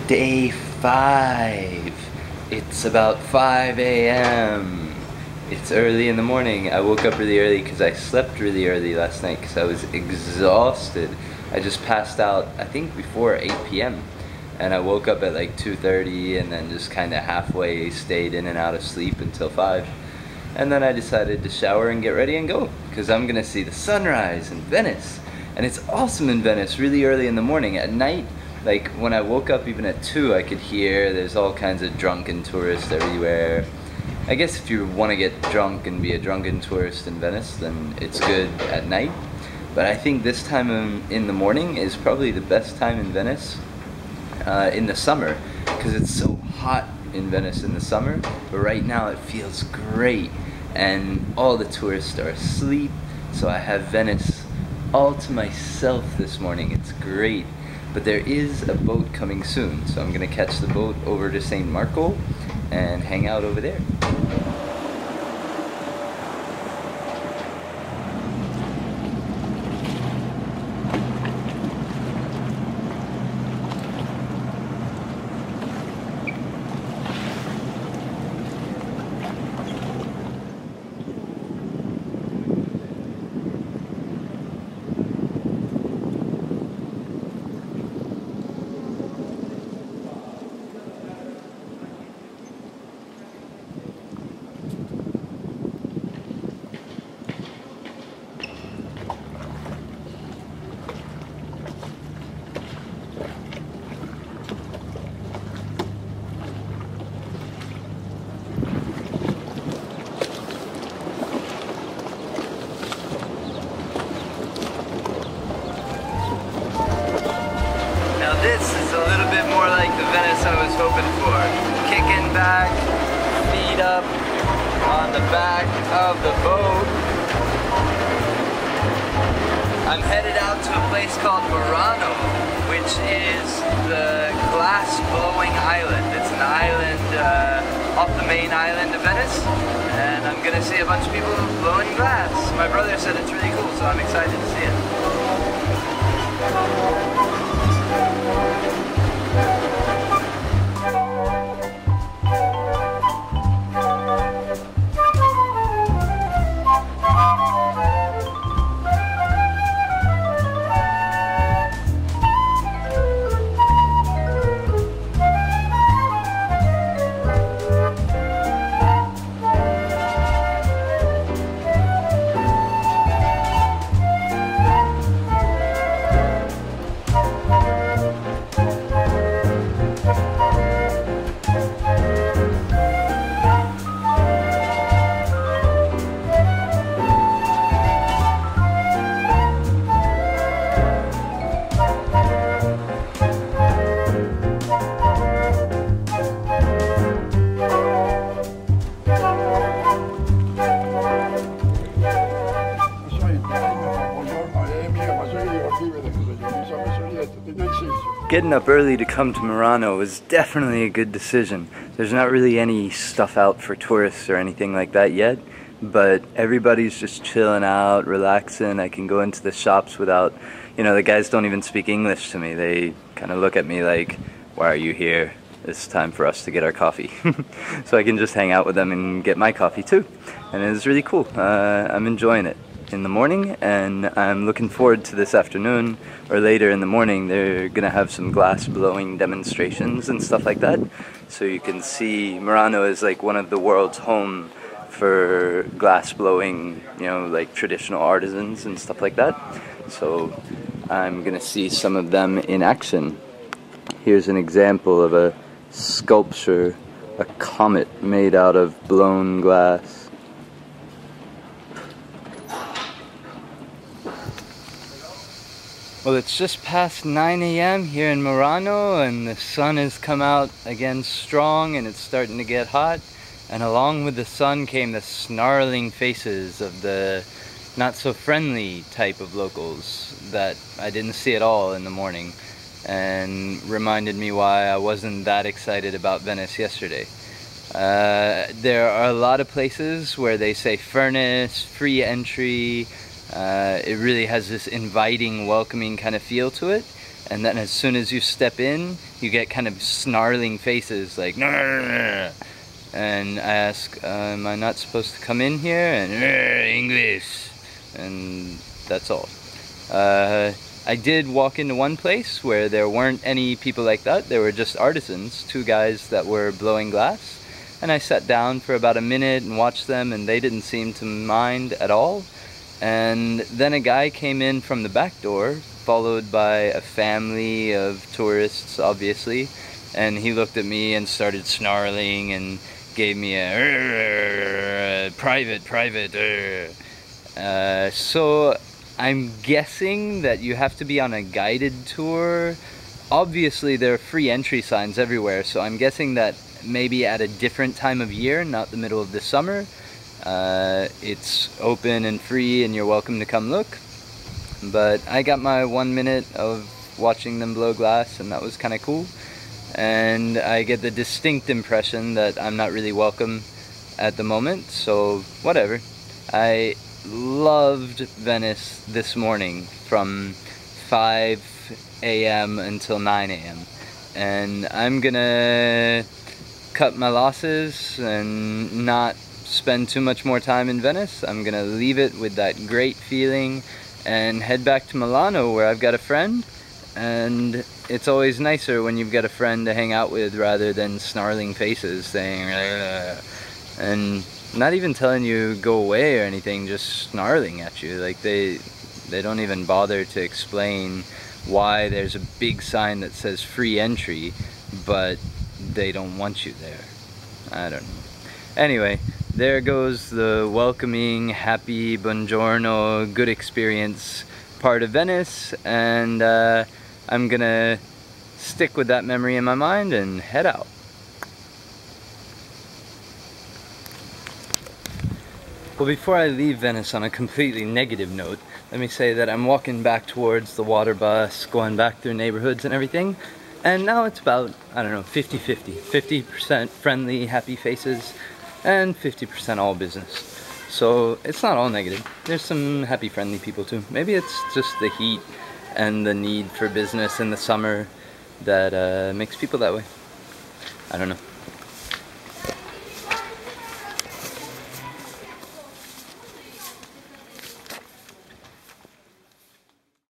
Day 5. It's about 5 a.m. It's early in the morning. I woke up really early because I slept really early last night because I was exhausted. I just passed out, I think, before 8 p.m. And I woke up at like 2:30 and then just kind of halfway stayed in and out of sleep until 5. And then I decided to shower and get ready and go because I'm gonna see the sunrise in Venice. And it's awesome in Venice really early in the morning. At night, like when I woke up even at 2, I could hear there's all kinds of drunken tourists everywhere. I guess if you want to get drunk and be a drunken tourist in Venice, then it's good at night. But I think this time in the morning is probably the best time in Venice in the summer, because it's so hot in Venice in the summer. But right now it feels great and all the tourists are asleep, so I have Venice all to myself this morning. It's great. But there is a boat coming soon, so I'm gonna catch the boat over to St. Marco and hang out over there. This is a little bit more like the Venice I was hoping for. Kicking back, feet up on the back of the boat. I'm headed out to a place called Murano, which is the glass-blowing island. It's an island off the main island of Venice, and I'm gonna see a bunch of people blowing glass. My brother said it's really cool, so I'm excited to see it. Getting up early to come to Murano was definitely a good decision. There's not really any stuff out for tourists or anything like that yet, but everybody's just chilling out, relaxing. I can go into the shops without, the guys don't even speak English to me. They kind of look at me like, why are you here? It's time for us to get our coffee. So I can just hang out with them and get my coffee too. And it's really cool. I'm enjoying it in the morning, and I'm looking forward to this afternoon or later in the morning. They're gonna have some glass blowing demonstrations and stuff like that, so you can see Murano is like one of the world's home for glass blowing, like traditional artisans and stuff like that. So I'm gonna see some of them in action. Here's an example of a sculpture, a comet made out of blown glass. Well, it's just past 9 a.m. here in Murano, and the sun has come out again strong, and it's starting to get hot. And along with the sun came the snarling faces of the not so friendly type of locals that I didn't see at all in the morning, and reminded me why I wasn't that excited about Venice yesterday. There are a lot of places where they say furnace, free entry. It really has this inviting, welcoming kind of feel to it. and then as soon as you step in, you get kind of snarling faces like, "Nrr." And I ask, am I not supposed to come in here? And English, and that's all. I did walk into one place where there weren't any people like that. There were just artisans, two guys that were blowing glass. And I sat down for about a minute and watched them, and they didn't seem to mind at all. And then a guy came in from the back door, followed by a family of tourists, obviously. And he looked at me and started snarling and gave me a private. So I'm guessing that you have to be on a guided tour. Obviously there are free entry signs everywhere, so I'm guessing that maybe at a different time of year, not the middle of the summer, it's open and free and you're welcome to come look. But I got my 1 minute of watching them blow glass, and that was kind of cool. And I get the distinct impression that I'm not really welcome at the moment, so whatever. I loved Venice this morning from 5 a.m. until 9 a.m. and I'm gonna cut my losses and not spend too much more time in Venice. I'm gonna leave it with that great feeling and head back to Murano, where I've got a friend, and it's always nicer when you've got a friend to hang out with rather than snarling faces saying and not even telling you go away or anything, just snarling at you. Like they don't even bother to explain why there's a big sign that says free entry, but they don't want you there. I don't know. Anyway, there goes the welcoming, happy, buongiorno, good experience part of Venice, and I'm gonna stick with that memory in my mind and head out. Well, before I leave Venice on a completely negative note, let me say that I'm walking back towards the water bus, going back through neighborhoods and everything, and now it's about, I don't know, 50-50. 50% friendly, happy faces, and 50% all business. So it's not all negative. There's some happy, friendly people too. Maybe it's just the heat and the need for business in the summer that makes people that way. I don't know.